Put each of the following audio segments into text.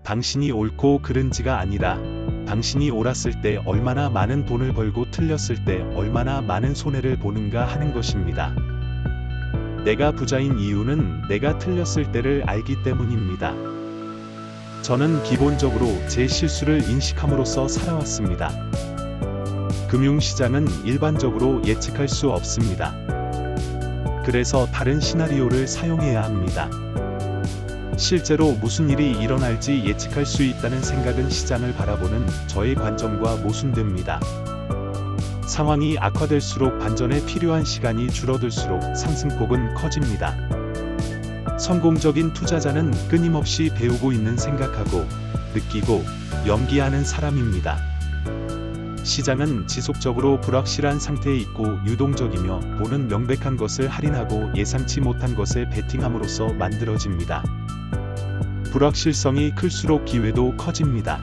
당신이 옳고 그른지가 아니라 당신이 옳았을 때 얼마나 많은 돈을 벌고 틀렸을 때 얼마나 많은 손해를 보는가 하는 것입니다. 내가 부자인 이유는 내가 틀렸을 때를 알기 때문입니다. 저는 기본적으로 제 실수를 인식함으로써 살아왔습니다. 금융시장은 일반적으로 예측할 수 없습니다. 그래서 다른 시나리오를 사용해야 합니다. 실제로 무슨 일이 일어날지 예측할 수 있다는 생각은 시장을 바라보는 저의 관점과 모순됩니다. 상황이 악화될수록 반전에 필요한 시간이 줄어들수록 상승폭은 커집니다. 성공적인 투자자는 끊임없이 배우고 있는 생각하고, 느끼고, 연기하는 사람입니다. 시장은 지속적으로 불확실한 상태에 있고 유동적이며 돈은 명백한 것을 할인하고 예상치 못한 것에 베팅함으로써 만들어집니다. 불확실성이 클수록 기회도 커집니다.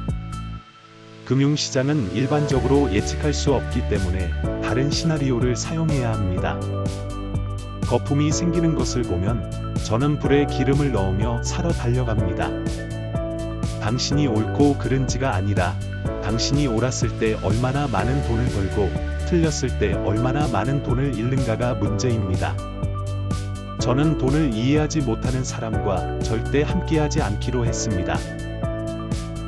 금융시장은 일반적으로 예측할 수 없기 때문에 다른 시나리오를 사용해야 합니다. 거품이 생기는 것을 보면 저는 불에 기름을 넣으며 사러 달려갑니다. 당신이 옳고 그른지가 아니라 당신이 옳았을 때 얼마나 많은 돈을 벌고 틀렸을 때 얼마나 많은 돈을 잃는가가 문제입니다. 저는 돈을 이해하지 못하는 사람과 절대 함께하지 않기로 했습니다.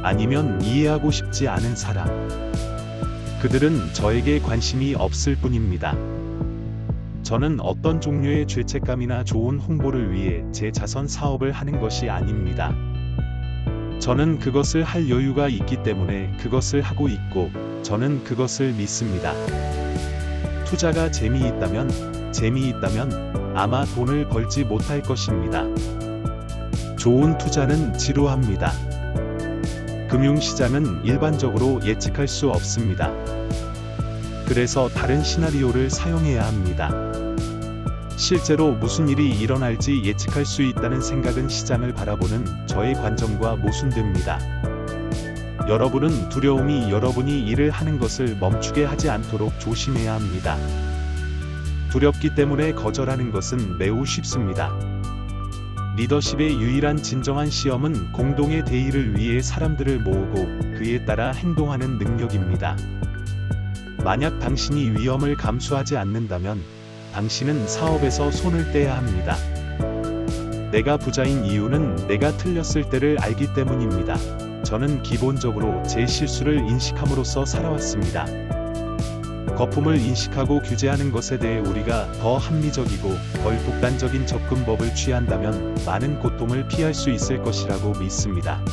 아니면 이해하고 싶지 않은 사람. 그들은 저에게 관심이 없을 뿐입니다. 저는 어떤 종류의 죄책감이나 좋은 홍보를 위해 제 자선 사업을 하는 것이 아닙니다. 저는 그것을 할 여유가 있기 때문에 그것을 하고 있고, 저는 그것을 믿습니다. 투자가 재미있다면 아마 돈을 벌지 못할 것입니다. 좋은 투자는 지루합니다. 금융시장은 일반적으로 예측할 수 없습니다. 그래서 다른 시나리오를 사용해야 합니다. 실제로 무슨 일이 일어날지 예측할 수 있다는 생각은 시장을 바라보는 저의 관점과 모순됩니다. 여러분은 두려움이 여러분이 일을 하는 것을 멈추게 하지 않도록 조심해야 합니다. 두렵기 때문에 거절하는 것은 매우 쉽습니다. 리더십의 유일한 진정한 시험은 공동의 대의를 위해 사람들을 모으고 그에 따라 행동하는 능력입니다. 만약 당신이 위험을 감수하지 않는다면 당신은 사업에서 손을 떼야 합니다. 내가 부자인 이유는 내가 틀렸을 때를 알기 때문입니다. 저는 기본적으로 제 실수를 인식함으로써 살아왔습니다. 거품을 인식하고 규제하는 것에 대해 우리가 더 합리적이고 덜 독단적인 접근법을 취한다면 많은 고통을 피할 수 있을 것이라고 믿습니다.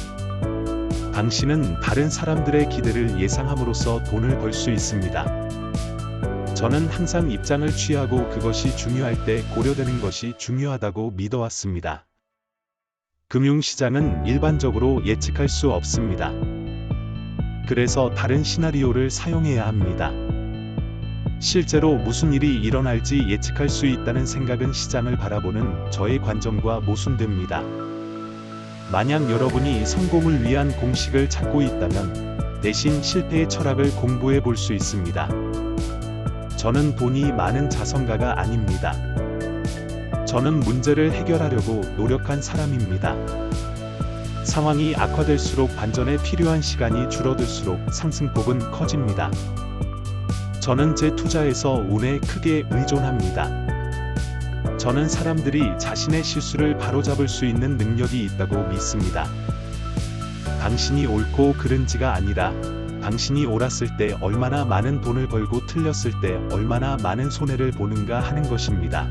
당신은 다른 사람들의 기대를 예상함으로써 돈을 벌 수 있습니다. 저는 항상 입장을 취하고 그것이 중요할 때 고려되는 것이 중요하다고 믿어왔습니다. 금융시장은 일반적으로 예측할 수 없습니다. 그래서 다른 시나리오를 사용해야 합니다. 실제로 무슨 일이 일어날지 예측할 수 있다는 생각은 시장을 바라보는 저의 관점과 모순됩니다. 만약 여러분이 성공을 위한 공식을 찾고 있다면 대신 실패의 철학을 공부해 볼 수 있습니다. 저는 돈이 많은 자선가가 아닙니다. 저는 문제를 해결하려고 노력한 사람입니다. 상황이 악화될수록 반전에 필요한 시간이 줄어들수록 상승폭은 커집니다. 저는 제 투자에서 운에 크게 의존합니다. 저는 사람들이 자신의 실수를 바로잡을 수 있는 능력이 있다고 믿습니다. 당신이 옳고 그른지가 아니라 당신이 옳았을 때 얼마나 많은 돈을 벌고 틀렸을 때 얼마나 많은 손해를 보는가 하는 것입니다.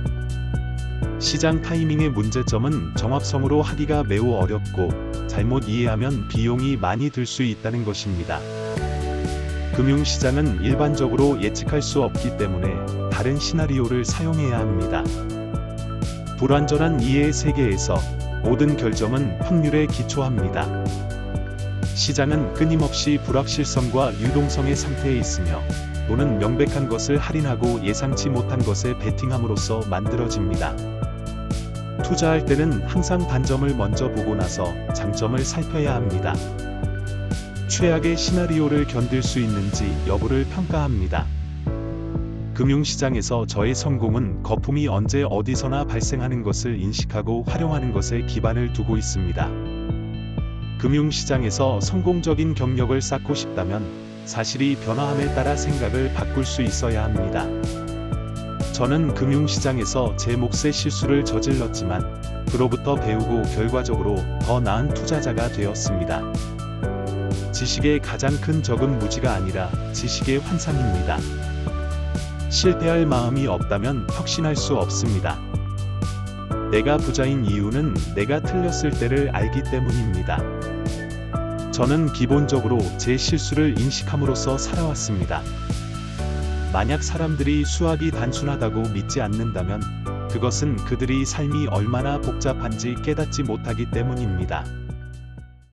시장 타이밍의 문제점은 정확성으로 하기가 매우 어렵고 잘못 이해하면 비용이 많이 들 수 있다는 것입니다. 금융시장은 일반적으로 예측할 수 없기 때문에 다른 시나리오를 사용해야 합니다. 불완전한 이해의 세계에서 모든 결정은 확률에 기초합니다. 시장은 끊임없이 불확실성과 유동성의 상태에 있으며 돈은 명백한 것을 할인하고 예상치 못한 것에 베팅함으로써 만들어집니다. 투자할 때는 항상 단점을 먼저 보고 나서 장점을 살펴야 합니다. 최악의 시나리오를 견딜 수 있는지 여부를 평가합니다. 금융시장에서 저의 성공은 거품이 언제 어디서나 발생하는 것을 인식하고 활용하는 것에 기반을 두고 있습니다. 금융시장에서 성공적인 경력을 쌓고 싶다면 사실이 변화함에 따라 생각을 바꿀 수 있어야 합니다. 저는 금융시장에서 제 몫의 실수를 저질렀지만 그로부터 배우고 결과적으로 더 나은 투자자가 되었습니다. 지식의 가장 큰 적은 무지가 아니라 지식의 환상입니다. 실패할 마음이 없다면 혁신할 수 없습니다. 내가 부자인 이유는 내가 틀렸을 때를 알기 때문입니다. 저는 기본적으로 제 실수를 인식함으로써 살아왔습니다. 만약 사람들이 수학이 단순하다고 믿지 않는다면 그것은 그들이 삶이 얼마나 복잡한지 깨닫지 못하기 때문입니다.